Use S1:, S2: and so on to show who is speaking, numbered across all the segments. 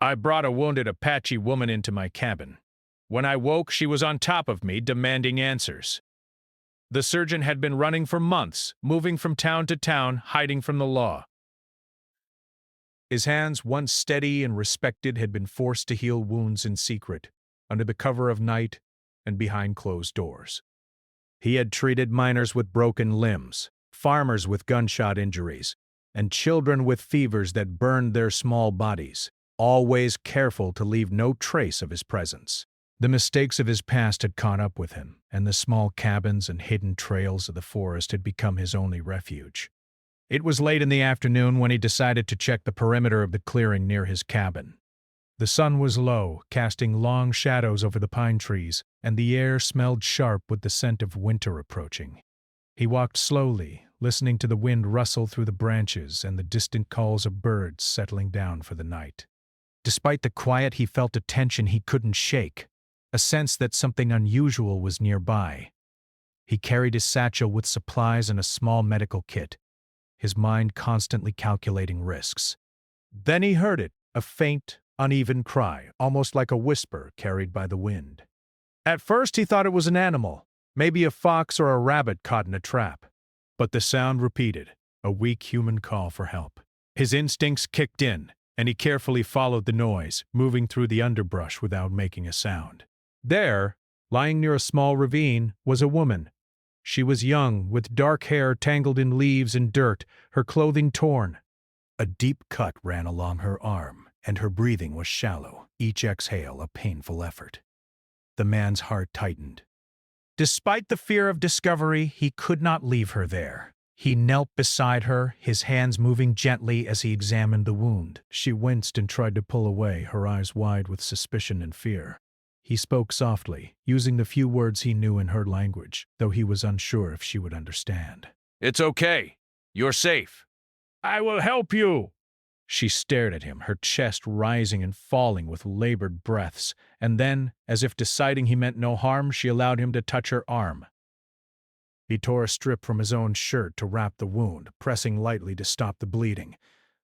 S1: I brought a wounded Apache woman into my cabin. When I woke, she was on top of me, demanding answers. The surgeon had been running for months, moving from town to town, hiding from the law. His hands, once steady and respected, had been forced to heal wounds in secret, under the cover of night and behind closed doors. He had treated miners with broken limbs, farmers with gunshot injuries, and children with fevers that burned their small bodies, always careful to leave no trace of his presence. The mistakes of his past had caught up with him, and the small cabins and hidden trails of the forest had become his only refuge. It was late in the afternoon when he decided to check the perimeter of the clearing near his cabin. The sun was low, casting long shadows over the pine trees, and the air smelled sharp with the scent of winter approaching. He walked slowly, listening to the wind rustle through the branches and the distant calls of birds settling down for the night. Despite the quiet, he felt a tension he couldn't shake, a sense that something unusual was nearby. He carried his satchel with supplies and a small medical kit, his mind constantly calculating risks. Then he heard it, a faint, uneven cry, almost like a whisper carried by the wind. At first he thought it was an animal, maybe a fox or a rabbit caught in a trap. But the sound repeated, a weak human call for help. His instincts kicked in, and he carefully followed the noise, moving through the underbrush without making a sound. There, lying near a small ravine, was a woman. She was young, with dark hair tangled in leaves and dirt, her clothing torn. A deep cut ran along her arm, and her breathing was shallow, each exhale a painful effort. The man's heart tightened. Despite the fear of discovery, he could not leave her there. He knelt beside her, his hands moving gently as he examined the wound. She winced and tried to pull away, her eyes wide with suspicion and fear. He spoke softly, using the few words he knew in her language, though he was unsure if she would understand. "It's okay. You're safe." "I will help you."
S2: She stared at him, her chest rising and falling with labored breaths, and then, as if deciding he meant no harm, she allowed him to touch her arm. He tore a strip from his own shirt to wrap the wound, pressing lightly to stop the bleeding.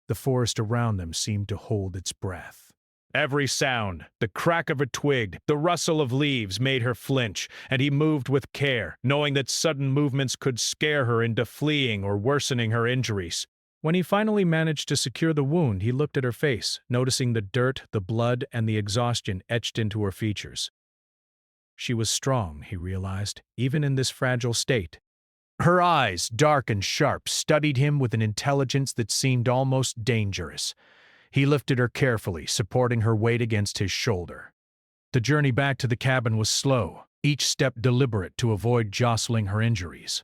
S2: The forest around them seemed to hold its breath.
S1: Every sound, the crack of a twig, the rustle of leaves made her flinch, and he moved with care, knowing that sudden movements could scare her into fleeing or worsening her injuries. When he finally managed to secure the wound, he looked at her face, noticing the dirt, the blood, and the exhaustion etched into her features. She was strong, he realized, even in this fragile state. Her eyes, dark and sharp, studied him with an intelligence that seemed almost dangerous. He lifted her carefully, supporting her weight against his shoulder. The journey back to the cabin was slow, each step deliberate to avoid jostling her injuries.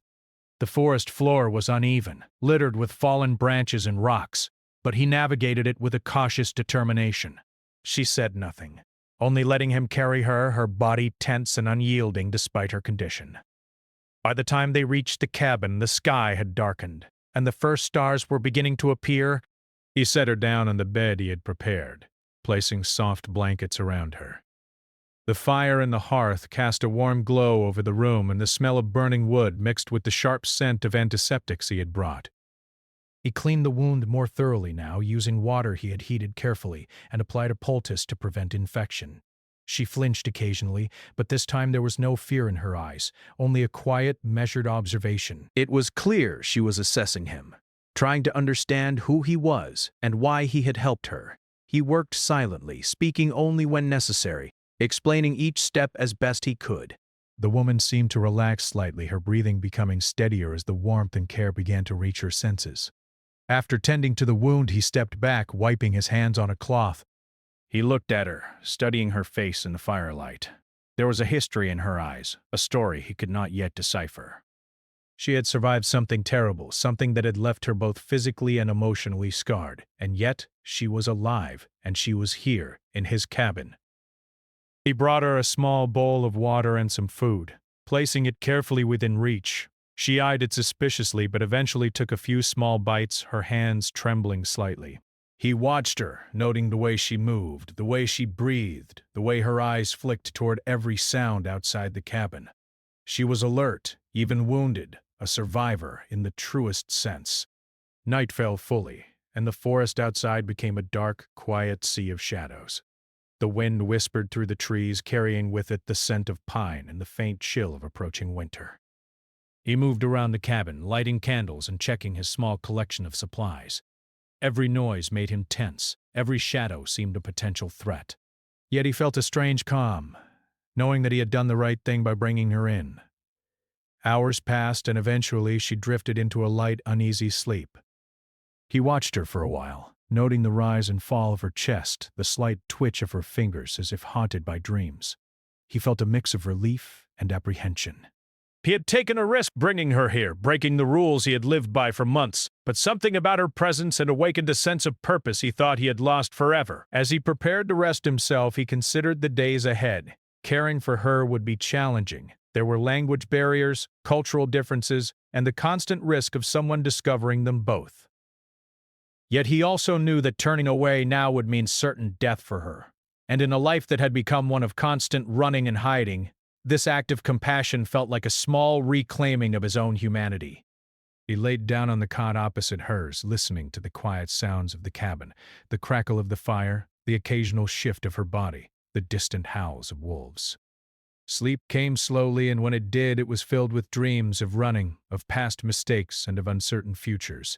S1: The forest floor was uneven, littered with fallen branches and rocks, but he navigated it with a cautious determination. She said nothing, only letting him carry her, her body tense and unyielding despite her condition. By the time they reached the cabin, the sky had darkened, and the first stars were beginning to appear. He set her down on the bed he had prepared, placing soft blankets around her. The fire in the hearth cast a warm glow over the room, and the smell of burning wood mixed with the sharp scent of antiseptics he had brought. He cleaned the wound more thoroughly now, using water he had heated carefully, and applied a poultice to prevent infection. She flinched occasionally, but this time there was no fear in her eyes, only a quiet, measured observation. It was clear she was assessing him, trying to understand who he was and why he had helped her. He worked silently, speaking only when necessary, explaining each step as best he could. The woman seemed to relax slightly, her breathing becoming steadier as the warmth and care began to reach her senses. After tending to the wound, he stepped back, wiping his hands on a cloth. He looked at her, studying her face in the firelight. There was a history in her eyes, a story he could not yet decipher. She had survived something terrible, something that had left her both physically and emotionally scarred, and yet she was alive, and she was here, in his cabin. He brought her a small bowl of water and some food, placing it carefully within reach. She eyed it suspiciously, but eventually took a few small bites, her hands trembling slightly. He watched her, noting the way she moved, the way she breathed, the way her eyes flicked toward every sound outside the cabin. She was alert, even wounded, a survivor in the truest sense. Night fell fully,
S2: and the forest outside became a dark, quiet sea of shadows. The wind whispered through the trees, carrying with it the scent of pine and the faint chill of approaching winter. He moved around the cabin, lighting candles and checking his small collection of supplies. Every noise made him tense, every shadow seemed a potential threat. Yet he felt a strange calm, knowing that he had done the right thing by bringing her in. Hours passed, and eventually she drifted into a light, uneasy sleep. He watched her for a while, noting the rise and fall of her chest, the slight twitch of her fingers as if haunted by dreams. He felt a mix of relief and apprehension.
S1: He had taken a risk bringing her here, breaking the rules he had lived by for months, but something about her presence had awakened a sense of purpose he thought he had lost forever. As he prepared to rest himself, he considered the days ahead. Caring for her would be challenging. There were language barriers, cultural differences, and the constant risk of someone discovering them both. Yet he also knew that turning away now would mean certain death for her. And in a life that had become one of constant running and hiding, this act of compassion felt like a small reclaiming of his own humanity. He laid down on the cot opposite hers, listening to the quiet sounds of the cabin, the crackle of the fire, the occasional shift of her body, the distant howls of wolves. Sleep came slowly, and when it did, it was filled with dreams of running, of past mistakes, and of uncertain futures.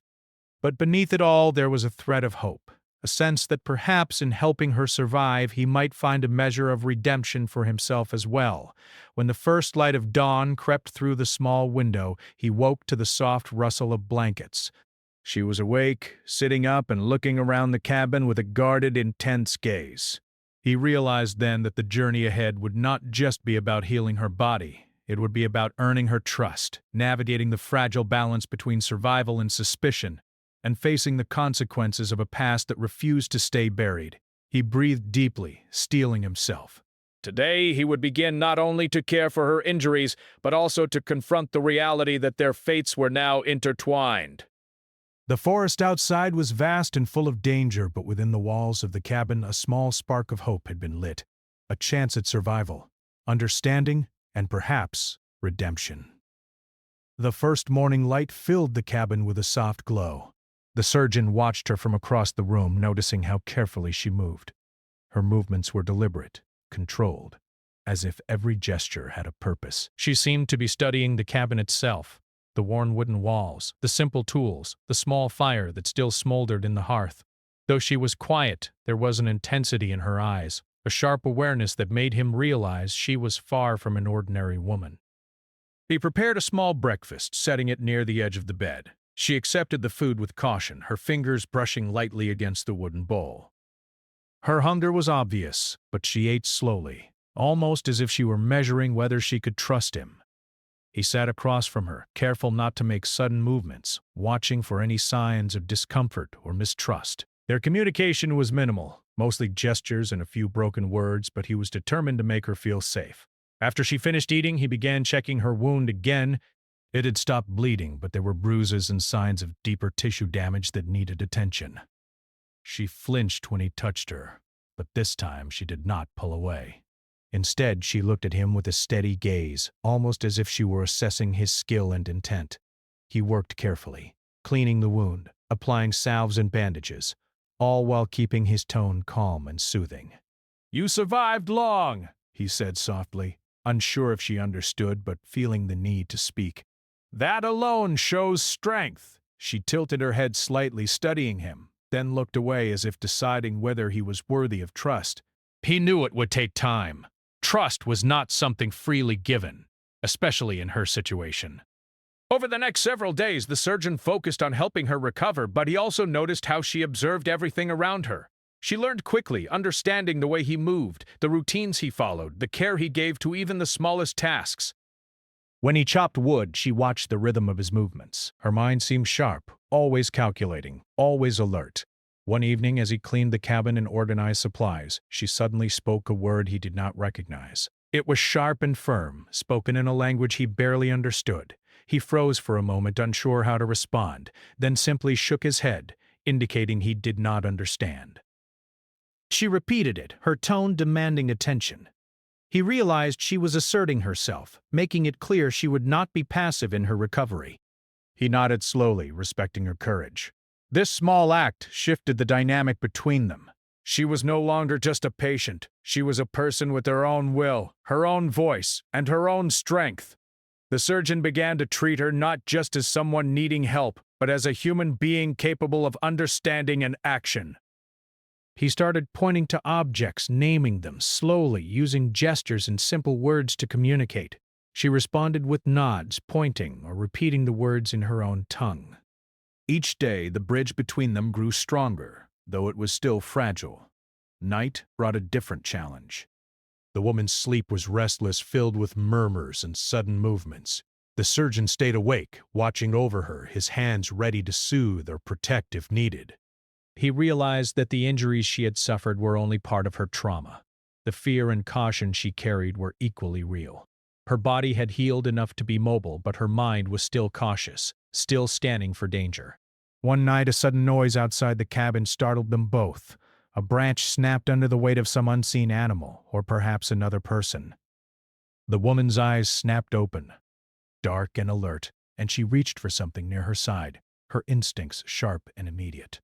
S1: But beneath it all, there was a thread of hope, a sense that perhaps in helping her survive, he might find a measure of redemption for himself as well. When the first light of dawn crept through the small window, he woke to the soft rustle of blankets. She was awake, sitting up and looking around the cabin with a guarded, intense gaze. He realized then that the journey ahead would not just be about healing her body. It would be about earning her trust, navigating the fragile balance between survival and suspicion, and facing the consequences of a past that refused to stay buried. He breathed deeply, steeling himself. Today, he would begin not only to care for her injuries, but also to confront the reality that their fates were now intertwined.
S2: The forest outside was vast and full of danger, but within the walls of the cabin a small spark of hope had been lit. A chance at survival, understanding, and perhaps redemption. The first morning light filled the cabin with a soft glow. The surgeon watched her from across the room, noticing how carefully she moved. Her movements were deliberate, controlled, as if every gesture had a purpose.
S1: She seemed to be studying the cabin itself. The worn wooden walls, the simple tools, the small fire that still smoldered in the hearth. Though she was quiet, there was an intensity in her eyes, a sharp awareness that made him realize she was far from an ordinary woman. He prepared a small breakfast, setting it near the edge of the bed. She accepted the food with caution, her fingers brushing lightly against the wooden bowl. Her hunger was obvious, but she ate slowly, almost as if she were measuring whether she could trust him. He sat across from her, careful not to make sudden movements, watching for any signs of discomfort or mistrust. Their communication was minimal, mostly gestures and a few broken words, but he was determined to make her feel safe. After she finished eating, he began checking her wound again. It had stopped bleeding, but there were bruises and signs of deeper tissue damage that needed attention. She flinched when he touched her, but this time she did not pull away. Instead, she looked at him with a steady gaze, almost as if she were assessing his skill and intent. He worked carefully, cleaning the wound, applying salves and bandages, all while keeping his tone calm and soothing. "You survived long," he said softly, unsure if she understood, but feeling the need to speak. "That alone shows strength." She tilted her head slightly, studying him, then looked away as if deciding whether he was worthy of trust. He knew it would take time. Trust was not something freely given, especially in her situation. Over the next several days, the surgeon focused on helping her recover, but he also noticed how she observed everything around her. She learned quickly, understanding the way he moved, the routines he followed, the care he gave to even the smallest tasks. When he chopped wood, she watched the rhythm of his movements. Her mind seemed sharp, always calculating, always alert. One evening, as he cleaned the cabin and organized supplies, she suddenly spoke a word he did not recognize. It was sharp and firm, spoken in a language he barely understood. He froze for a moment, unsure how to respond, then simply shook his head, indicating he did not understand. She repeated it, her tone demanding attention. He realized she was asserting herself, making it clear she would not be passive in her recovery. He nodded slowly, respecting her courage.
S2: This small act shifted the dynamic between them. She was no longer just a patient. She was a person with her own will, her own voice, and her own strength. The surgeon began to treat her not just as someone needing help, but as a human being capable of understanding and action. He started pointing to objects, naming them slowly, using gestures and simple words to communicate. She responded with nods, pointing, or repeating the words in her own tongue. Each day, the bridge between them grew stronger, though it was still fragile. Night brought a different challenge. The woman's sleep was restless, filled with murmurs and sudden movements. The surgeon stayed awake, watching over her, his hands ready to soothe or protect if needed. He realized that the injuries she had suffered were only part of her trauma. The fear and caution she carried were equally real. Her body had healed enough to be mobile, but her mind was still cautious, still scanning for danger. One night, a sudden noise outside the cabin startled them both. A branch snapped under the weight of some unseen animal, or perhaps another person. The woman's eyes snapped open, dark and alert, and she reached for something near her side, her instincts sharp and immediate.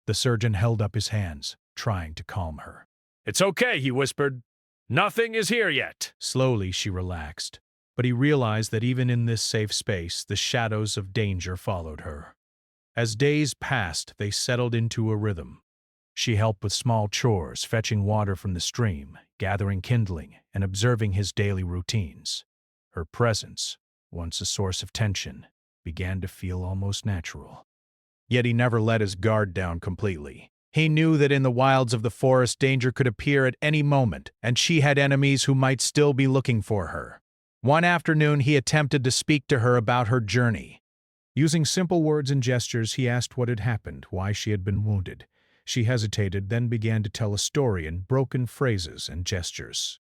S2: The surgeon held up his hands, trying to calm her.
S1: "It's okay," he whispered. "Nothing is here yet."
S2: Slowly, she relaxed, but he realized that even in this safe space, the shadows of danger followed her. As days passed, they settled into a rhythm. She helped with small chores, fetching water from the stream, gathering kindling, and observing his daily routines. Her presence, once a source of tension, began to feel almost natural. Yet he never let his guard down completely. He knew that in the wilds of the forest, danger could appear at any moment, and she had enemies who might still be looking for her. One afternoon, he attempted to speak to her about her journey. Using simple words and gestures, he asked what had happened, why she had been wounded. She hesitated, then began to tell a story in broken phrases and gestures.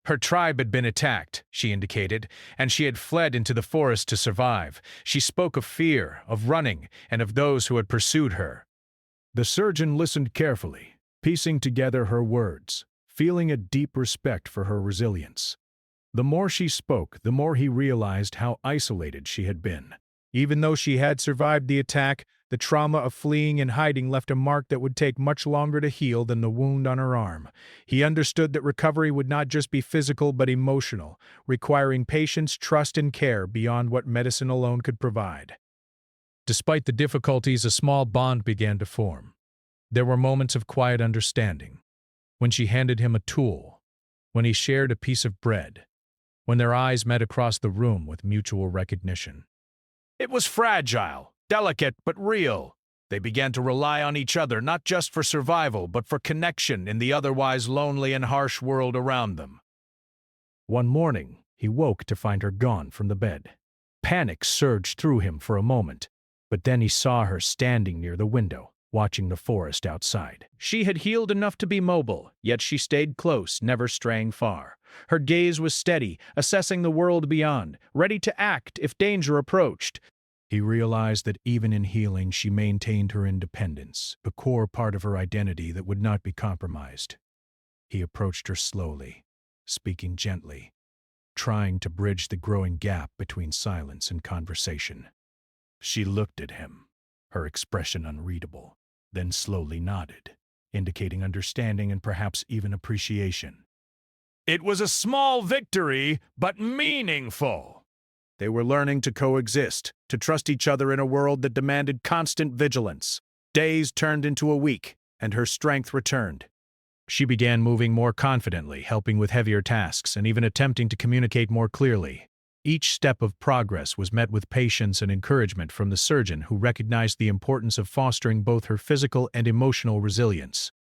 S2: Her tribe had been attacked, she indicated, and she had fled into the forest to survive. She spoke of fear, of running, and of those who had pursued her. The surgeon listened carefully, piecing together her words, feeling a deep respect for her resilience. The more she spoke, the more he realized how isolated she had been. Even though she had survived the attack, the trauma of fleeing and hiding left a mark that would take much longer to heal than the wound on her arm. He understood that recovery would not just be physical but emotional, requiring patience, trust, and care beyond what medicine alone could provide. Despite the difficulties, a small bond began to form. There were moments of quiet understanding. When she handed him a tool, when he shared a piece of bread, when their eyes met across the room with mutual recognition. It was fragile, delicate, but real. They began to rely on each other not just for survival, but for connection in the otherwise lonely and harsh world around them. One morning, he woke to find her gone from the bed. Panic surged through him for a moment, but then he saw her standing near the window, watching the forest outside. She had healed enough to be mobile, yet she stayed close, never straying far. Her gaze was steady, assessing the world beyond, ready to act if danger approached. He realized that even in healing, she maintained her independence, a core part of her identity that would not be compromised. He approached her slowly, speaking gently, trying to bridge the growing gap between silence and conversation. She looked at him, her expression unreadable, then slowly nodded, indicating understanding and perhaps even appreciation. It was a small victory, but meaningful. They were learning to coexist, to trust each other in a world that demanded constant vigilance. Days turned into a week, and her strength returned. She began moving more confidently, helping with heavier tasks, and even attempting to communicate more clearly. Each step of progress was met with patience and encouragement from the surgeon, who recognized the importance of fostering both her physical and emotional resilience.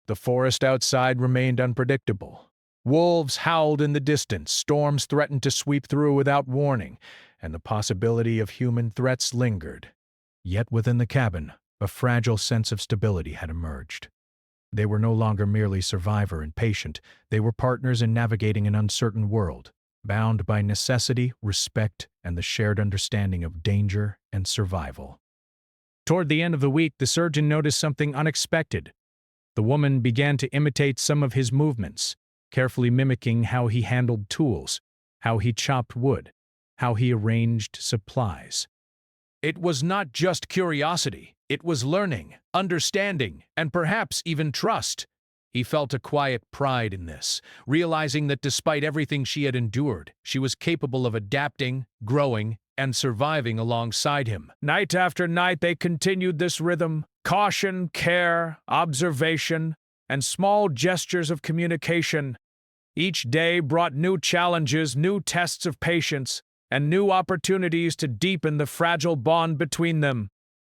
S2: The forest outside remained unpredictable. Wolves howled in the distance, storms threatened to sweep through without warning, and the possibility of human threats lingered. Yet within the cabin, a fragile sense of stability had emerged. They were no longer merely survivor and patient, they were partners in navigating an uncertain world, bound by necessity, respect, and the shared understanding of danger and survival. Toward the end of the week, the surgeon noticed something unexpected. The woman began to imitate some of his movements, carefully mimicking how he handled tools, how he chopped wood, how he arranged supplies. It was not just curiosity. It was learning, understanding, and perhaps even trust. He felt a quiet pride in this, realizing that despite everything she had endured, she was capable of adapting, growing, and surviving alongside him.
S1: Night after night they continued this rhythm, caution, care, observation, and small gestures of communication. Each day brought new challenges, new tests of patience, and new opportunities to deepen the fragile bond between them.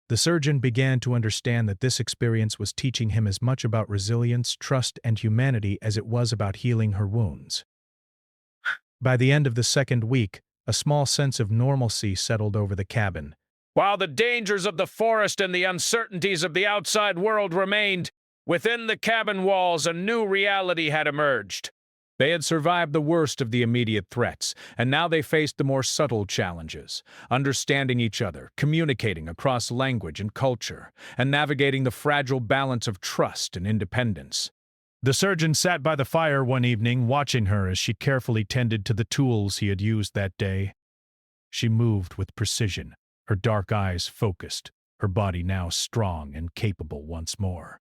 S2: The surgeon began to understand that this experience was teaching him as much about resilience, trust, and humanity as it was about healing her wounds. By the end of the second week, a small sense of normalcy settled over the cabin.
S1: While the dangers of the forest and the uncertainties of the outside world remained, within the cabin walls a new reality had emerged. They had survived the worst of the immediate threats, and now they faced the more subtle challenges, understanding each other, communicating across language and culture, and navigating the fragile balance of trust and independence.
S2: The surgeon sat by the fire one evening, watching her as she carefully tended to the tools he had used that day. She moved with precision, her dark eyes focused, her body now strong and capable once more.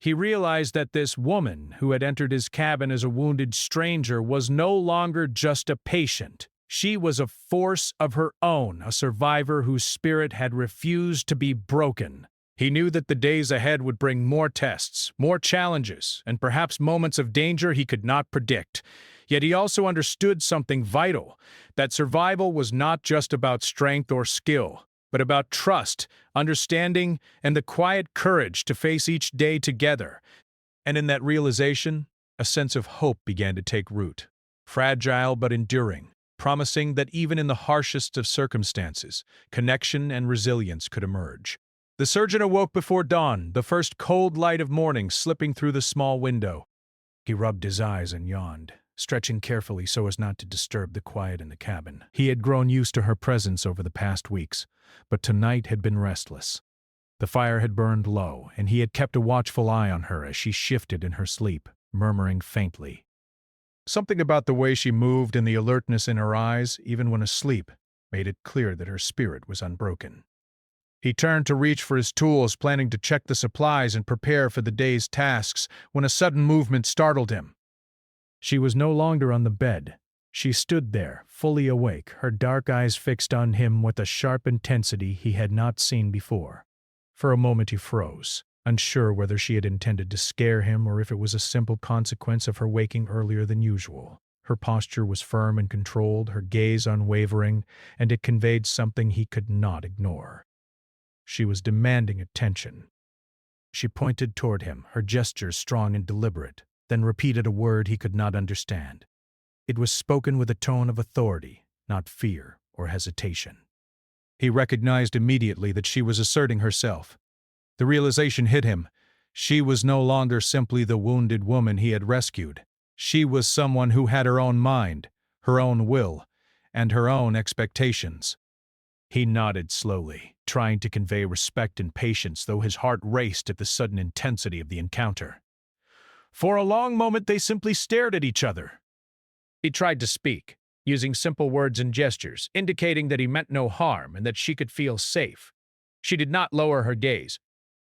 S2: He realized that this woman who had entered his cabin as a wounded stranger was no longer just a patient. She was a force of her own, a survivor whose spirit had refused to be broken. He knew that the days ahead would bring more tests, more challenges, and perhaps moments of danger he could not predict. Yet he also understood something vital, that survival was not just about strength or skill, but about trust, understanding, and the quiet courage to face each day together. And in that realization, a sense of hope began to take root, fragile but enduring, promising that even in the harshest of circumstances, connection and resilience could emerge. The surgeon awoke before dawn, the first cold light of morning slipping through the small window. He rubbed his eyes and yawned, stretching carefully so as not to disturb the quiet in the cabin. He had grown used to her presence over the past weeks, but tonight had been restless. The fire had burned low, and he had kept a watchful eye on her as she shifted in her sleep, murmuring faintly. Something about the way she moved and the alertness in her eyes, even when asleep, made it clear that her spirit was unbroken. He turned to reach for his tools, planning to check the supplies and prepare for the day's tasks, when a sudden movement startled him. She was no longer on the bed. She stood there, fully awake, her dark eyes fixed on him with a sharp intensity he had not seen before. For a moment he froze, unsure whether she had intended to scare him or if it was a simple consequence of her waking earlier than usual. Her posture was firm and controlled, her gaze unwavering, and it conveyed something he could not ignore. She was demanding attention. She pointed toward him, her gestures strong and deliberate, then repeated a word he could not understand. It was spoken with a tone of authority, not fear or hesitation. He recognized immediately that she was asserting herself. The realization hit him. She was no longer simply the wounded woman he had rescued. She was someone who had her own mind, her own will, and her own expectations. He nodded slowly, trying to convey respect and patience, though his heart raced at the sudden intensity of the encounter. For a long moment they simply stared at each other. He tried to speak, using simple words and gestures, indicating that he meant no harm and that she could feel safe. She did not lower her gaze.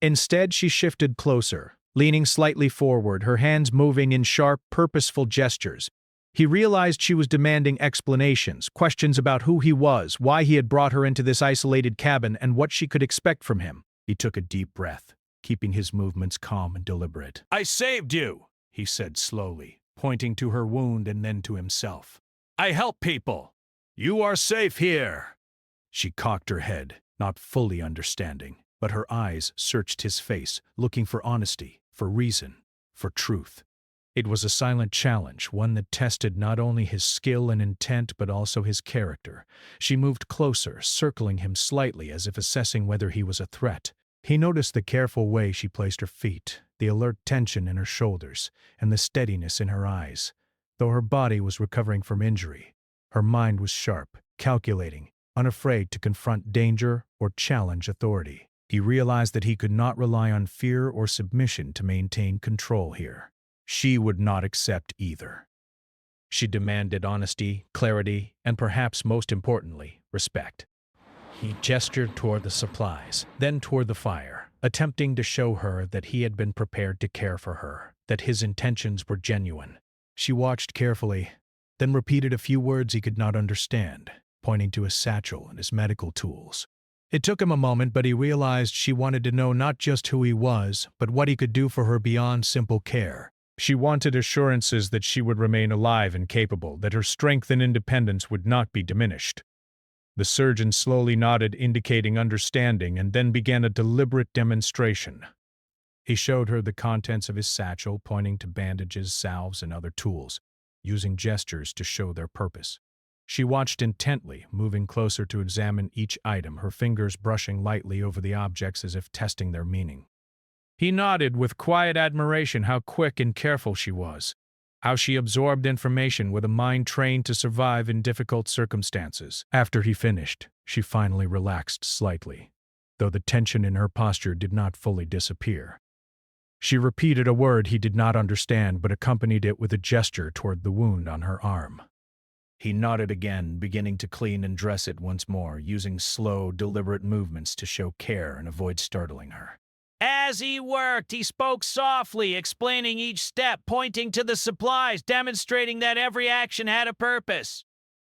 S2: Instead, she shifted closer, leaning slightly forward, her hands moving in sharp, purposeful gestures. He realized she was demanding explanations, questions about who he was, why he had brought her into this isolated cabin, and what she could expect from him. He took a deep breath, keeping his movements calm and deliberate. "I saved you," he said slowly, pointing to her wound and then to himself. "I help people. You are safe here." She cocked her head, not fully understanding, but her eyes searched his face, looking for honesty, for reason, for truth. It was a silent challenge, one that tested not only his skill and intent but also his character. She moved closer, circling him slightly as if assessing whether he was a threat. He noticed the careful way she placed her feet, the alert tension in her shoulders, and the steadiness in her eyes. Though her body was recovering from injury, her mind was sharp, calculating, unafraid to confront danger or challenge authority. He realized that he could not rely on fear or submission to maintain control here. She would not accept either. She demanded honesty, clarity, and perhaps most importantly, respect. He gestured toward the supplies, then toward the fire, attempting to show her that he had been prepared to care for her, that his intentions were genuine. She watched carefully, then repeated a few words he could not understand, pointing to his satchel and his medical tools. It took him a moment, but he realized she wanted to know not just who he was, but what he could do for her beyond simple care.
S1: She wanted assurances that she would remain alive and capable, that her strength and independence would not be diminished. The surgeon slowly nodded, indicating understanding, and then began a deliberate demonstration. He showed her the contents of his satchel, pointing to bandages, salves, and other tools, using gestures to show their purpose. She watched intently, moving closer to examine each item, her fingers brushing lightly over the objects as if testing their meaning. He nodded with quiet admiration how quick and careful she was, how she absorbed information with a mind trained to survive in difficult circumstances. After he finished, she finally relaxed slightly, though the tension in her posture did not fully disappear. She repeated a word he did not understand, but accompanied it with a gesture toward the wound on her arm. He nodded again, beginning to clean and dress it once more, using slow, deliberate movements to show care and avoid startling her.
S3: As he worked, he spoke softly, explaining each step, pointing to the supplies, demonstrating that every action had a purpose.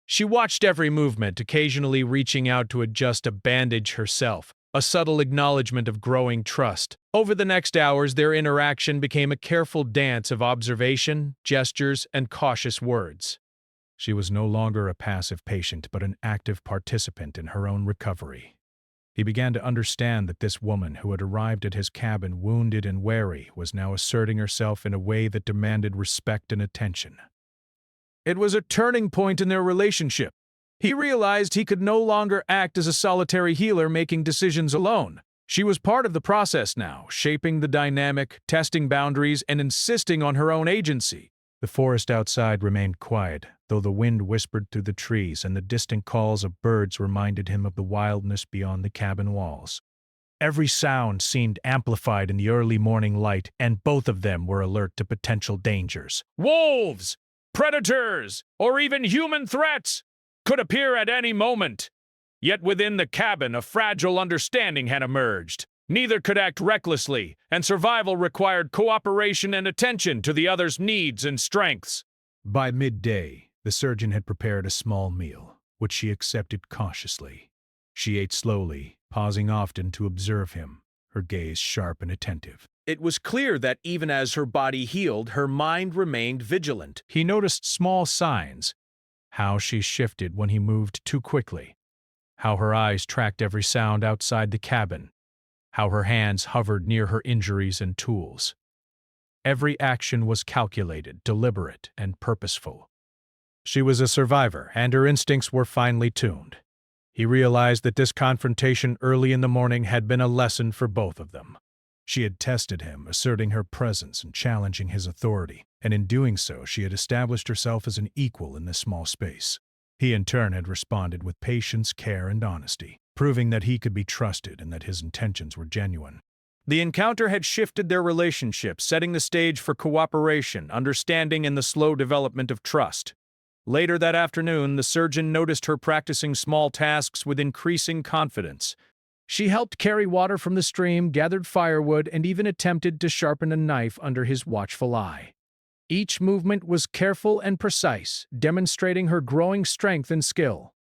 S1: She watched every movement, occasionally reaching out to adjust a bandage herself, a subtle acknowledgement of growing trust. Over the next hours, their interaction became a careful dance of observation, gestures, and cautious words. She was no longer a passive patient, but an active participant in her own recovery. He began to understand that this woman who had arrived at his cabin wounded and wary was now asserting herself in a way that demanded respect and attention. It was a turning point in their relationship. He realized he could no longer act as a solitary healer making decisions alone. She was part of the process now, shaping the dynamic, testing boundaries, and insisting on her own agency. The forest outside remained quiet, though the wind whispered through the trees and the distant calls of birds reminded him of the wildness beyond the cabin walls. Every sound seemed amplified in the early morning light, and both of them were alert to potential dangers. Wolves, predators, or even human threats could appear at any moment. Yet within the cabin, a fragile understanding had emerged. Neither could act recklessly, and survival required cooperation and attention to the other's needs and strengths. By midday, the surgeon had prepared a small meal, which she accepted cautiously. She ate slowly, pausing often to observe him, her gaze sharp and attentive. It was clear that even as her body healed, her mind remained vigilant. He noticed small signs, how she shifted when he moved too quickly, how her eyes tracked every sound outside the cabin, how her hands hovered near her injuries and tools. Every action was calculated, deliberate, and purposeful. She was a survivor, and her instincts were finely tuned. He realized that this confrontation early in the morning had been a lesson for both of them. She had tested him, asserting her presence and challenging his authority, and in doing so she had established herself as an equal in this small space. He in turn had responded with patience, care, and honesty, proving that he could be trusted and that his intentions were genuine. The encounter had shifted their relationship, setting the stage for cooperation, understanding, and the slow development of trust. Later that afternoon, the surgeon noticed her practicing small tasks with increasing confidence. She helped carry water from the stream, gathered firewood, and even attempted to sharpen a knife under his watchful eye. Each movement was careful and precise, demonstrating her growing strength and skill.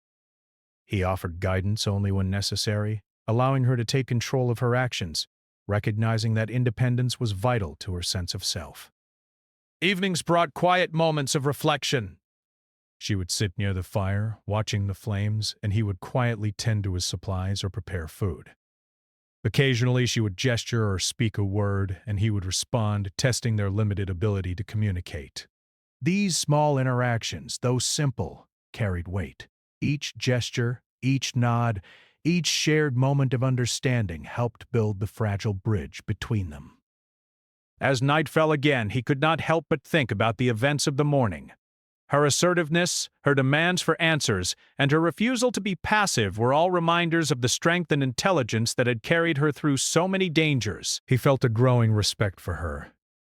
S1: He offered guidance only when necessary, allowing her to take control of her actions, recognizing that independence was vital to her sense of self. Evenings brought quiet moments of reflection. She would sit near the fire, watching the flames, and he would quietly tend to his supplies or prepare food. Occasionally, she would gesture or speak a word, and he would respond, testing their limited ability to communicate. These small interactions, though simple, carried weight. Each gesture, each nod, each shared moment of understanding helped build the fragile bridge between them. As night fell again, he could not help but think about the events of the morning. Her assertiveness, her demands for answers, and her refusal to be passive were all reminders of the strength and intelligence that had carried her through so many dangers. He felt a growing respect for her,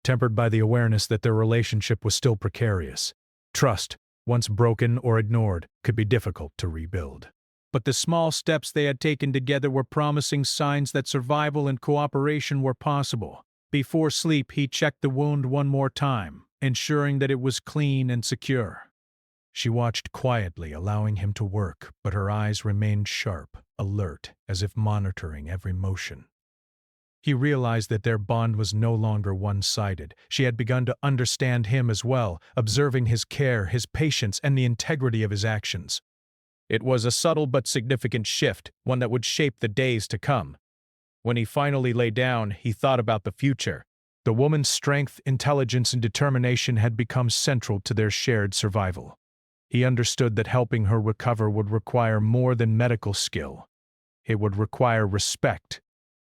S1: tempered by the awareness that their relationship was still precarious. Trust, once broken or ignored, could be difficult to rebuild.
S2: but the small steps they had taken together were promising signs that survival and cooperation were possible. Before sleep, he checked the wound one more time, ensuring that it was clean and secure. She watched quietly, allowing him to work, but her eyes remained sharp, alert, as if monitoring every motion. He realized that their bond was no longer one-sided. She had begun to understand him as well, observing his care, his patience, and the integrity of his actions. It was a subtle but significant shift, one that would shape the days to come. When he finally lay down, he thought about the future. The woman's strength, intelligence, and determination had become central to their shared survival. He understood that helping her recover would require more than medical skill. It would require respect,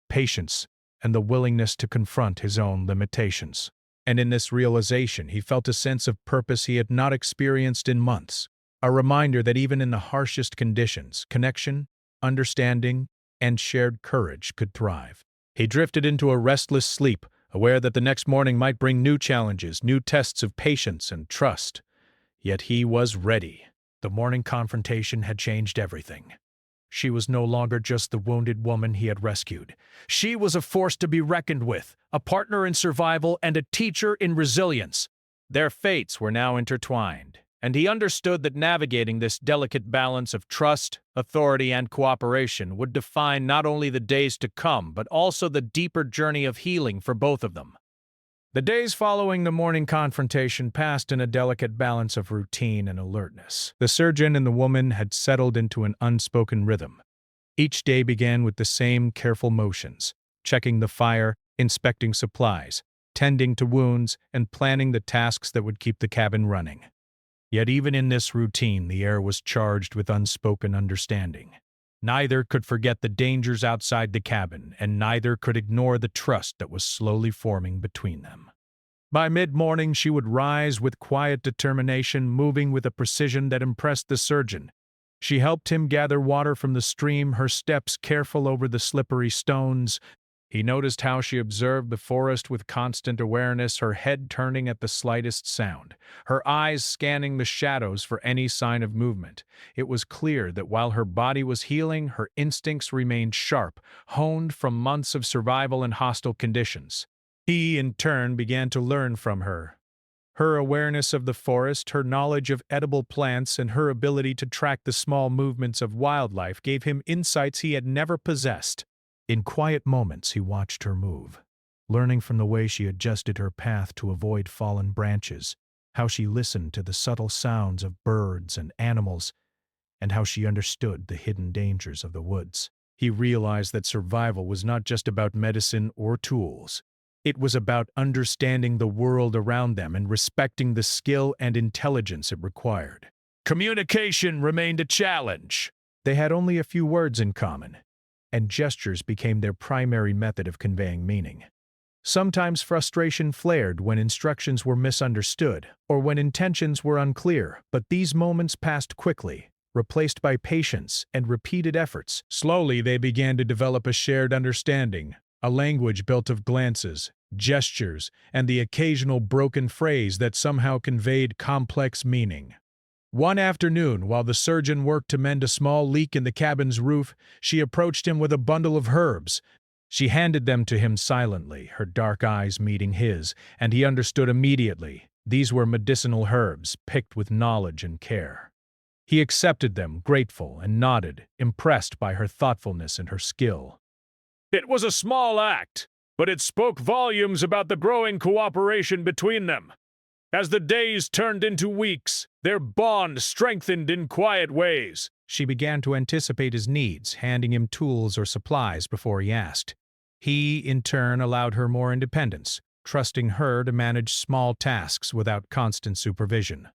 S2: patience, and the willingness to confront his own limitations. And in this realization, he felt a sense of purpose he had not experienced in months. A reminder that even in the harshest conditions, connection, understanding, and shared courage could thrive. He drifted into a restless sleep, aware that the next morning might bring new challenges, new tests of patience and trust. Yet he was ready. The morning confrontation had changed everything. She was no longer just the wounded woman he had rescued. She was a force to be reckoned with, a partner in survival and a teacher in resilience. Their fates were now intertwined, and he understood that navigating this delicate balance of trust, authority, and cooperation would define not only the days to come, but also the deeper journey of healing for both of them. The days following the morning confrontation passed in a delicate balance of routine and alertness. The surgeon and the woman had settled into an unspoken rhythm. Each day began with the same careful motions, checking the fire, inspecting supplies, tending to wounds, and planning the tasks that would keep the cabin running. Yet even in this routine, the air was charged with unspoken understanding. Neither could forget the dangers outside the cabin, and neither could ignore the trust that was slowly forming between them. By mid-morning, she would rise with quiet determination, moving with a precision that impressed the surgeon. She helped him gather water from the stream, her steps careful over the slippery stones. He noticed how she observed the forest with constant awareness, her head turning at the slightest sound, her eyes scanning the shadows for any sign of movement. It was clear that while her body was healing, her instincts remained sharp, honed from months of survival in hostile conditions. He, in turn, began to learn from her. Her awareness of the forest, her knowledge of edible plants, and her ability to track the small movements of wildlife gave him insights he had never possessed. In quiet moments, he watched her move, learning from the way she adjusted her path to avoid fallen branches, how she listened to the subtle sounds of birds and animals, and how she understood the hidden dangers of the woods. He realized that survival was not just about medicine or tools. It was about understanding the world around them and respecting the skill and intelligence it required. Communication remained a challenge. They had only a few words in common, and gestures became their primary method of conveying meaning. Sometimes frustration flared when instructions were misunderstood or when intentions were unclear, but these moments passed quickly, replaced by patience and repeated efforts. Slowly, they began to develop a shared understanding, a language built of glances, gestures, and the occasional broken phrase that somehow conveyed complex meaning. One afternoon, while the surgeon worked to mend a small leak in the cabin's roof, she approached him with a bundle of herbs. She handed them to him silently, her dark eyes meeting his, and he understood immediately. These were medicinal herbs, picked with knowledge and care. He accepted them, grateful, and nodded, impressed by her thoughtfulness and her skill. It was a small act, but it spoke volumes about the growing cooperation between them. As the days turned into weeks, their bond strengthened in quiet ways. She began to anticipate his needs, handing him tools or supplies before he asked. He, in turn, allowed her more independence, trusting her to manage small tasks without constant supervision.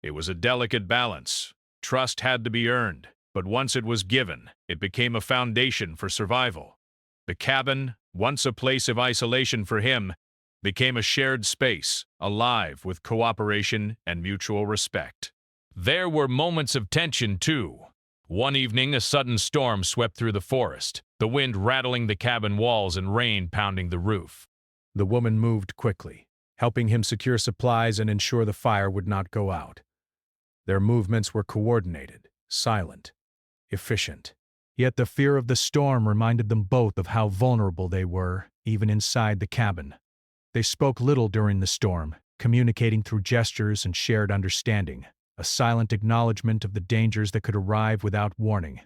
S2: It was a delicate balance. Trust had to be earned, but once it was given, it became a foundation for survival. The cabin, once a place of isolation for him, became a shared space, alive with cooperation and mutual respect. There were moments of tension, too. One evening, a sudden storm swept through the forest, the wind rattling the cabin walls and rain pounding the roof. The woman moved quickly, helping him secure supplies and ensure the fire would not go out. Their movements were coordinated, silent. efficient. Yet the fear of the storm reminded them both of how vulnerable they were, even inside the cabin. They spoke little during the storm, communicating through gestures and shared understanding, a silent acknowledgement of the dangers that could arrive without warning.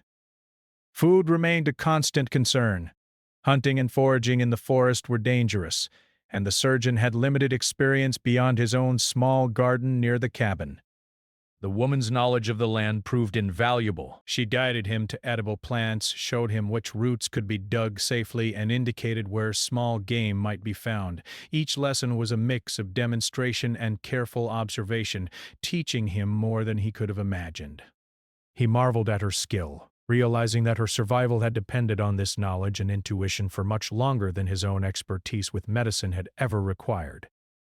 S1: Food remained a constant concern. Hunting and foraging in the forest were dangerous, and the surgeon had limited experience beyond his own small garden near the cabin. The woman's knowledge of the land proved invaluable. She guided him to edible plants, showed him which roots could be dug safely, and indicated where small game might be found. Each lesson was a mix of demonstration and careful observation, teaching him more than he could have imagined. He marveled at her skill, realizing that her survival had depended on this knowledge and intuition for much longer than his own expertise with medicine had ever required.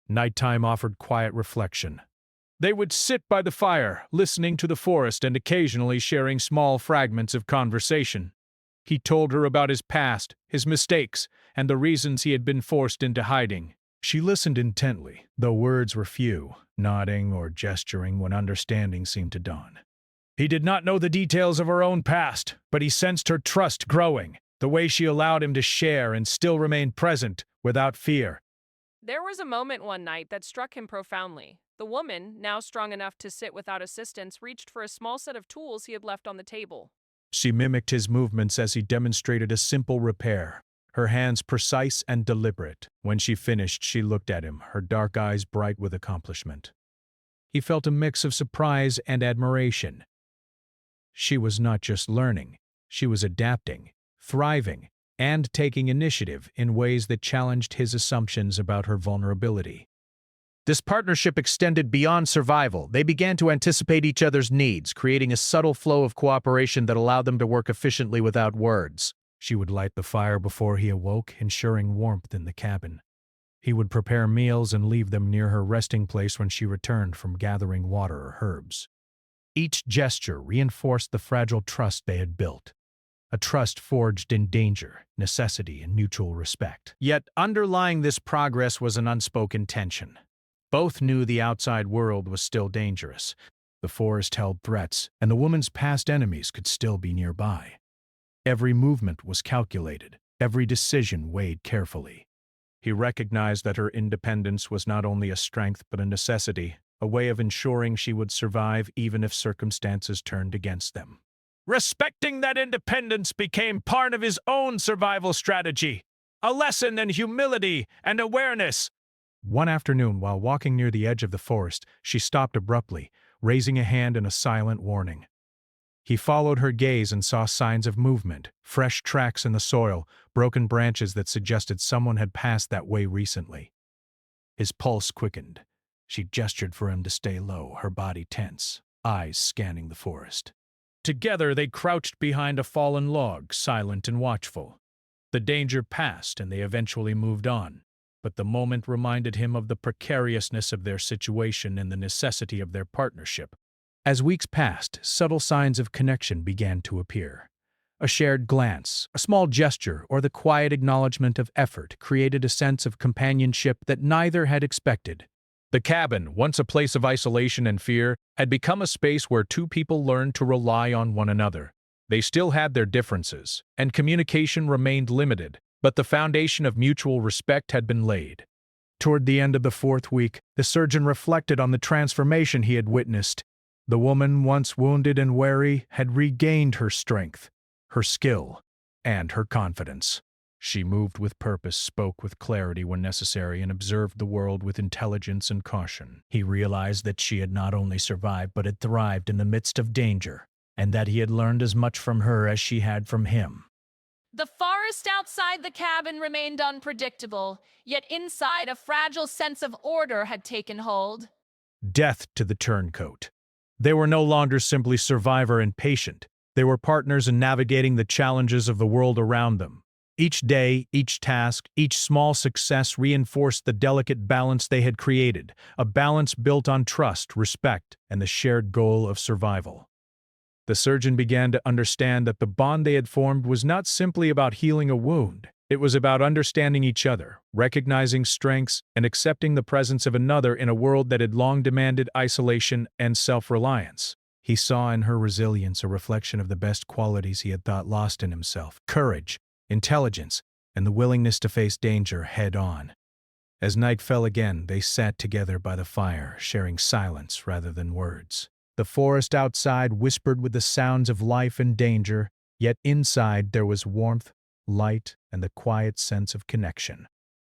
S1: Nighttime offered quiet reflection. They would sit by the fire, listening to the forest and occasionally sharing small fragments of conversation. He told her about his past, his mistakes, and the reasons he had been forced into hiding. She listened intently, though words were few, nodding or gesturing when understanding seemed to dawn. He did not know the details of her own past, but he sensed her trust growing, the way she allowed him to share and still remain present, without fear.
S4: There was a moment one night that struck him profoundly. The woman, now strong enough to sit without assistance, reached for a small set of tools he had left on the table.
S1: She mimicked his movements as he demonstrated a simple repair, her hands precise and deliberate. When she finished, she looked at him, her dark eyes bright with accomplishment. He felt a mix of surprise and admiration. She was not just learning, she was adapting, thriving, and taking initiative in ways that challenged his assumptions about her vulnerability. This partnership extended beyond survival. They began to anticipate each other's needs, creating a subtle flow of cooperation that allowed them to work efficiently without words. She would light the fire before he awoke, ensuring warmth in the cabin. He would prepare meals and leave them near her resting place when she returned from gathering water or herbs. Each gesture reinforced the fragile trust they had built. A trust forged in danger, necessity, and mutual respect. Yet underlying this progress was an unspoken tension. Both knew the outside world was still dangerous. The forest held threats, and the woman's past enemies could still be nearby. Every movement was calculated, every decision weighed carefully. He recognized that her independence was not only a strength but a necessity, a way of ensuring she would survive even if circumstances turned against them. Respecting that independence became part of his own survival strategy, a lesson in humility and awareness. One afternoon, while walking near the edge of the forest, she stopped abruptly, raising a hand in a silent warning. He followed her gaze and saw signs of movement, fresh tracks in the soil, broken branches that suggested someone had passed that way recently. His pulse quickened. She gestured for him to stay low, her body tense, eyes scanning the forest. Together they crouched behind a fallen log, silent and watchful. The danger passed, and they eventually moved on. But the moment reminded him of the precariousness of their situation and the necessity of their partnership. As weeks passed, subtle signs of connection began to appear. A shared glance, a small gesture, or the quiet acknowledgement of effort created a sense of companionship that neither had expected. The cabin, once a place of isolation and fear, had become a space where two people learned to rely on one another. They still had their differences, and communication remained limited, but the foundation of mutual respect had been laid. Toward the end of the 4th week, the surgeon reflected on the transformation he had witnessed. The woman, once wounded and wary, had regained her strength, her skill, and her confidence. She moved with purpose, spoke with clarity when necessary, and observed the world with intelligence and caution. He realized that she had not only survived but had thrived in the midst of danger, and that he had learned as much from her as she had from him.
S4: The forest outside the cabin remained unpredictable, yet inside a fragile sense of order had taken hold.
S1: Death to the turncoat. They were no longer simply survivor and patient. They were partners in navigating the challenges of the world around them. Each day, each task, each small success reinforced the delicate balance they had created, a balance built on trust, respect, and the shared goal of survival. The surgeon began to understand that the bond they had formed was not simply about healing a wound. It was about understanding each other, recognizing strengths, and accepting the presence of another in a world that had long demanded isolation and self-reliance.
S2: He saw in her resilience a reflection of the best qualities he had thought lost in himself: courage, intelligence, and the willingness to face danger head-on. As night fell again, they sat together by the fire, sharing silence rather than words. The forest outside whispered with the sounds of life and danger, yet inside there was warmth, light, and the quiet sense of connection.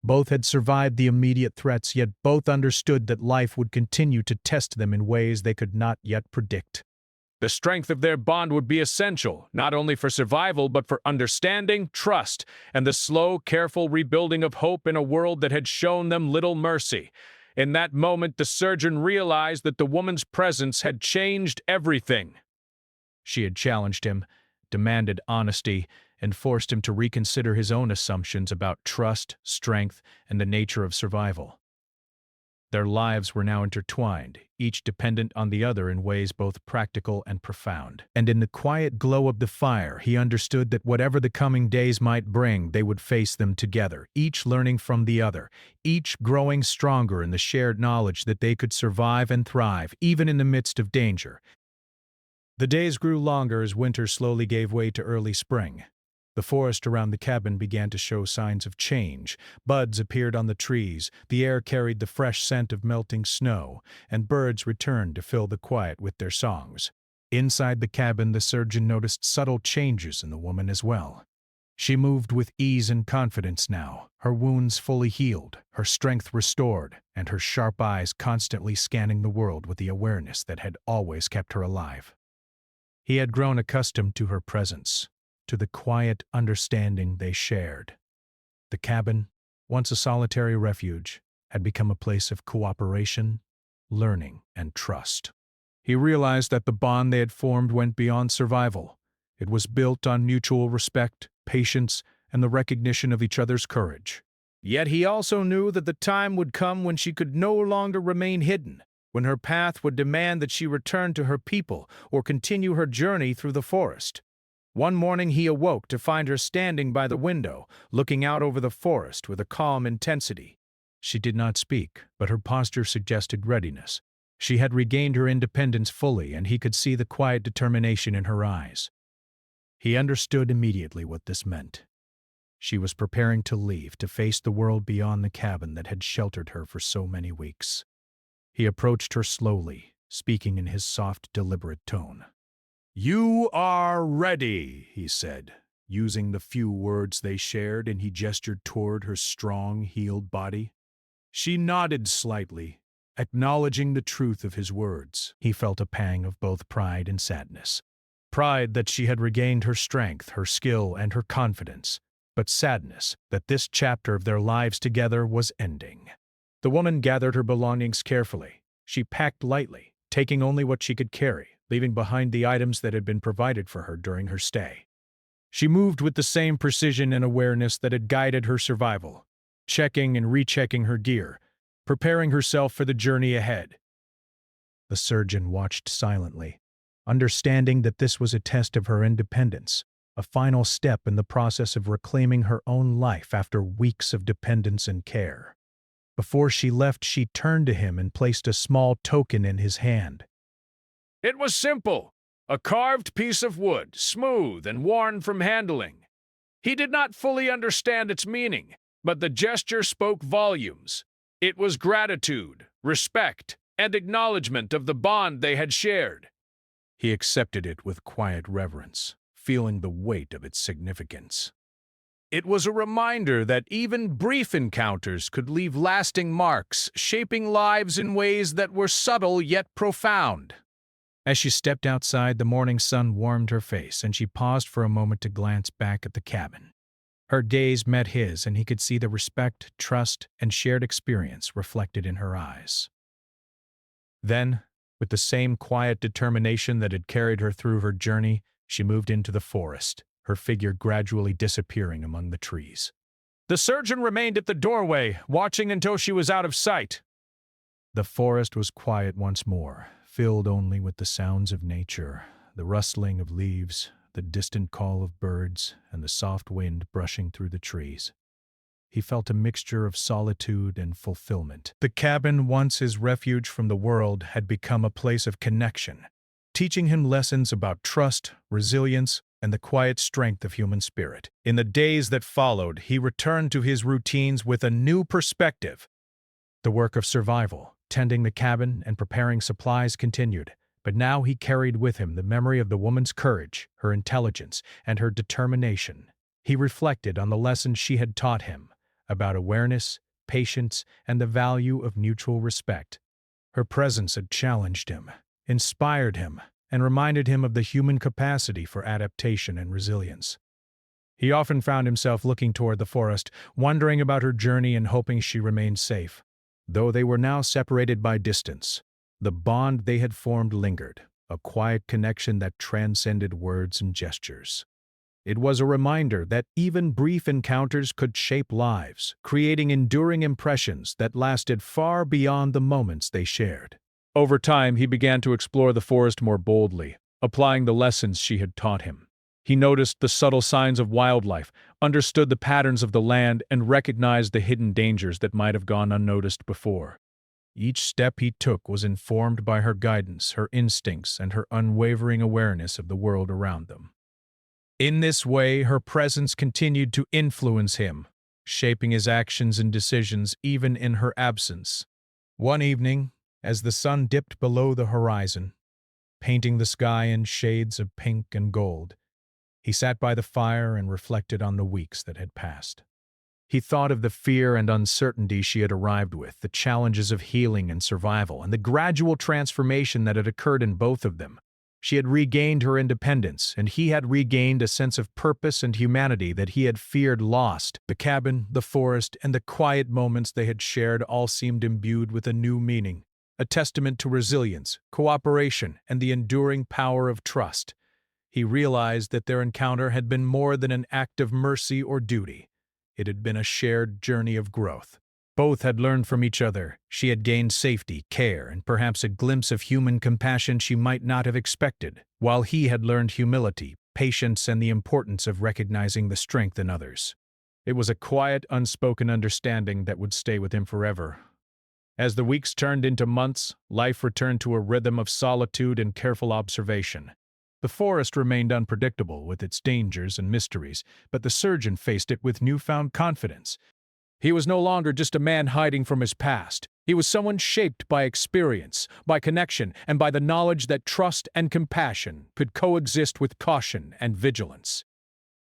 S2: Both had survived the immediate threats, yet both understood that life would continue to test them in ways they could not yet predict.
S1: The strength of their bond would be essential, not only for survival but for understanding, trust, and the slow, careful rebuilding of hope in a world that had shown them little mercy. In that moment, the surgeon realized that the woman's presence had changed everything.
S2: She had challenged him, demanded honesty, and forced him to reconsider his own assumptions about trust, strength, and the nature of survival. Their lives were now intertwined, each dependent on the other in ways both practical and profound. And in the quiet glow of the fire, he understood that whatever the coming days might bring, they would face them together, each learning from the other, each growing stronger in the shared knowledge that they could survive and thrive, even in the midst of danger. The days grew longer as winter slowly gave way to early spring. The forest around the cabin began to show signs of change. Buds appeared on the trees, the air carried the fresh scent of melting snow, and birds returned to fill the quiet with their songs. Inside the cabin, the surgeon noticed subtle changes in the woman as well. She moved with ease and confidence now, her wounds fully healed, her strength restored, and her sharp eyes constantly scanning the world with the awareness that had always kept her alive. He had grown accustomed to her presence, to the quiet understanding they shared. The cabin, once a solitary refuge, had become a place of cooperation, learning, and trust. He realized that the bond they had formed went beyond survival. It was built on mutual respect, patience, and the recognition of each other's courage. Yet he also knew that the time would come when she could no longer remain hidden, when her path would demand that she return to her people or continue her journey through the forest. One morning he awoke to find her standing by the window, looking out over the forest with a calm intensity. She did not speak, but her posture suggested readiness. She had regained her independence fully, and he could see the quiet determination in her eyes. He understood immediately what this meant. She was preparing to leave, to face the world beyond the cabin that had sheltered her for so many weeks. He approached her slowly, speaking in his soft, deliberate tone. "You are ready," he said, using the few words they shared, and he gestured toward her strong, healed body. She nodded slightly, acknowledging the truth of his words. He felt a pang of both pride and sadness. Pride that she had regained her strength, her skill, and her confidence, but sadness that this chapter of their lives together was ending. The woman gathered her belongings carefully. She packed lightly, taking only what she could carry, leaving behind the items that had been provided for her during her stay. She moved with the same precision and awareness that had guided her survival, checking and rechecking her gear, preparing herself for the journey ahead. The surgeon watched silently, understanding that this was a test of her independence, a final step in the process of reclaiming her own life after weeks of dependence and care. Before she left, she turned to him and placed a small token in his hand.
S1: It was simple, a carved piece of wood, smooth and worn from handling. He did not fully understand its meaning, but the gesture spoke volumes. It was gratitude, respect, and acknowledgement of the bond they had shared.
S2: He accepted it with quiet reverence, feeling the weight of its significance.
S1: It was a reminder that even brief encounters could leave lasting marks, shaping lives in ways that were subtle yet profound.
S2: As she stepped outside, the morning sun warmed her face, and she paused for a moment to glance back at the cabin. Her gaze met his, and he could see the respect, trust, and shared experience reflected in her eyes. Then, with the same quiet determination that had carried her through her journey, she moved into the forest, her figure gradually disappearing among the trees.
S1: The surgeon remained at the doorway, watching until she was out of sight.
S2: The forest was quiet once more, filled only with the sounds of nature, the rustling of leaves, the distant call of birds, and the soft wind brushing through the trees. He felt a mixture of solitude and fulfillment. The cabin, once his refuge from the world, had become a place of connection, teaching him lessons about trust, resilience, and the quiet strength of human spirit. In the days that followed, he returned to his routines with a new perspective. The work of survival, tending the cabin and preparing supplies continued, but now he carried with him the memory of the woman's courage, her intelligence, and her determination. He reflected on the lessons she had taught him about awareness, patience, and the value of mutual respect. Her presence had challenged him, inspired him, and reminded him of the human capacity for adaptation and resilience. He often found himself looking toward the forest, wondering about her journey and hoping she remained safe. Though they were now separated by distance, the bond they had formed lingered, a quiet connection that transcended words and gestures. It was a reminder that even brief encounters could shape lives, creating enduring impressions that lasted far beyond the moments they shared. Over time, he began to explore the forest more boldly, applying the lessons she had taught him. He noticed the subtle signs of wildlife, understood the patterns of the land, and recognized the hidden dangers that might have gone unnoticed before. Each step he took was informed by her guidance, her instincts, and her unwavering awareness of the world around them. In this way, her presence continued to influence him, shaping his actions and decisions even in her absence. One evening, as the sun dipped below the horizon, painting the sky in shades of pink and gold, he sat by the fire and reflected on the weeks that had passed. He thought of the fear and uncertainty she had arrived with, the challenges of healing and survival, and the gradual transformation that had occurred in both of them. She had regained her independence, and he had regained a sense of purpose and humanity that he had feared lost. The cabin, the forest, and the quiet moments they had shared all seemed imbued with a new meaning, a testament to resilience, cooperation, and the enduring power of trust. He realized that their encounter had been more than an act of mercy or duty. It had been a shared journey of growth. Both had learned from each other. She had gained safety, care, and perhaps a glimpse of human compassion she might not have expected, while he had learned humility, patience, and the importance of recognizing the strength in others. It was a quiet, unspoken understanding that would stay with him forever. As the weeks turned into months, life returned to a rhythm of solitude and careful observation. The forest remained unpredictable with its dangers and mysteries, but the surgeon faced it with newfound confidence. He was no longer just a man hiding from his past. He was someone shaped by experience, by connection, and by the knowledge that trust and compassion could coexist with caution and vigilance.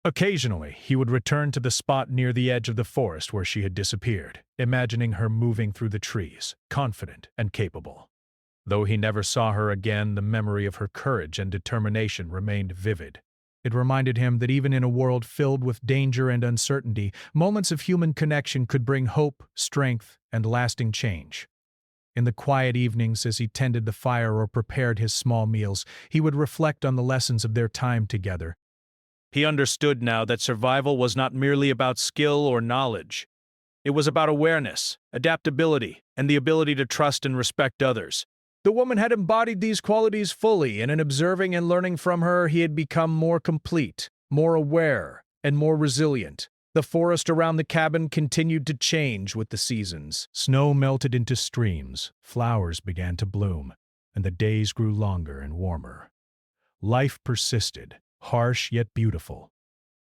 S2: Occasionally, he would return to the spot near the edge of the forest where she had disappeared, imagining her moving through the trees, confident and capable. Though he never saw her again, the memory of her courage and determination remained vivid. It reminded him that even in a world filled with danger and uncertainty, moments of human connection could bring hope, strength, and lasting change. In the quiet evenings as he tended the fire or prepared his small meals, he would reflect on the lessons of their time together. He understood now that survival was not merely about skill or knowledge. It was about awareness, adaptability, and the ability to trust and respect others. The woman had embodied these qualities fully, and in observing and learning from her, he had become more complete, more aware, and more resilient. The forest around the cabin continued to change with the seasons. Snow melted into streams, flowers began to bloom, and the days grew longer and warmer. Life persisted, harsh yet beautiful,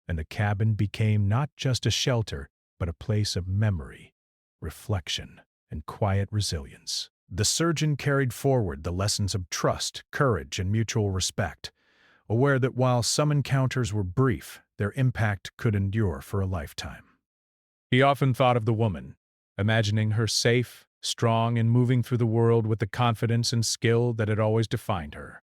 S2: and the cabin became not just a shelter, but a place of memory, reflection, and quiet resilience. The surgeon carried forward the lessons of trust, courage, and mutual respect, aware that while some encounters were brief, their impact could endure for a lifetime. He often thought of the woman, imagining her safe, strong, and moving through the world with the confidence and skill that had always defined her.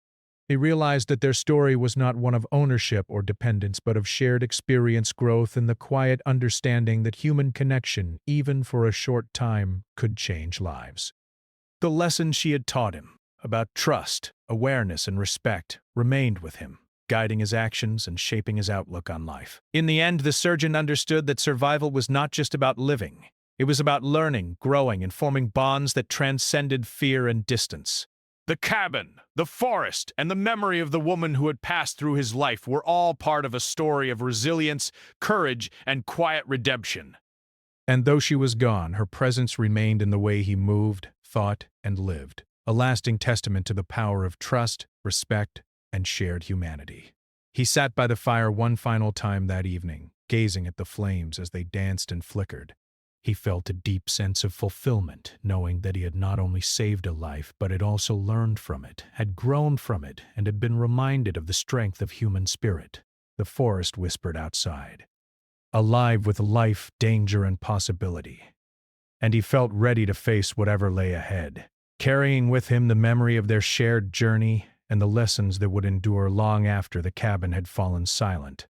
S2: He realized that their story was not one of ownership or dependence, but of shared experience, growth, and the quiet understanding that human connection, even for a short time, could change lives. The lessons she had taught him about trust, awareness, and respect remained with him, guiding his actions and shaping his outlook on life. In the end, the surgeon understood that survival was not just about living. It was about learning, growing, and forming bonds that transcended fear and distance. The cabin, the forest, and the memory of the woman who had passed through his life were all part of a story of resilience, courage, and quiet redemption. And though she was gone, her presence remained in the way he moved, thought, and lived, a lasting testament to the power of trust, respect, and shared humanity. He sat by the fire one final time that evening, gazing at the flames as they danced and flickered. He felt a deep sense of fulfillment, knowing that he had not only saved a life, but had also learned from it, had grown from it, and had been reminded of the strength of human spirit. The forest whispered outside, alive with life, danger, and possibility. And he felt ready to face whatever lay ahead, carrying with him the memory of their shared journey and the lessons that would endure long after the cabin had fallen silent.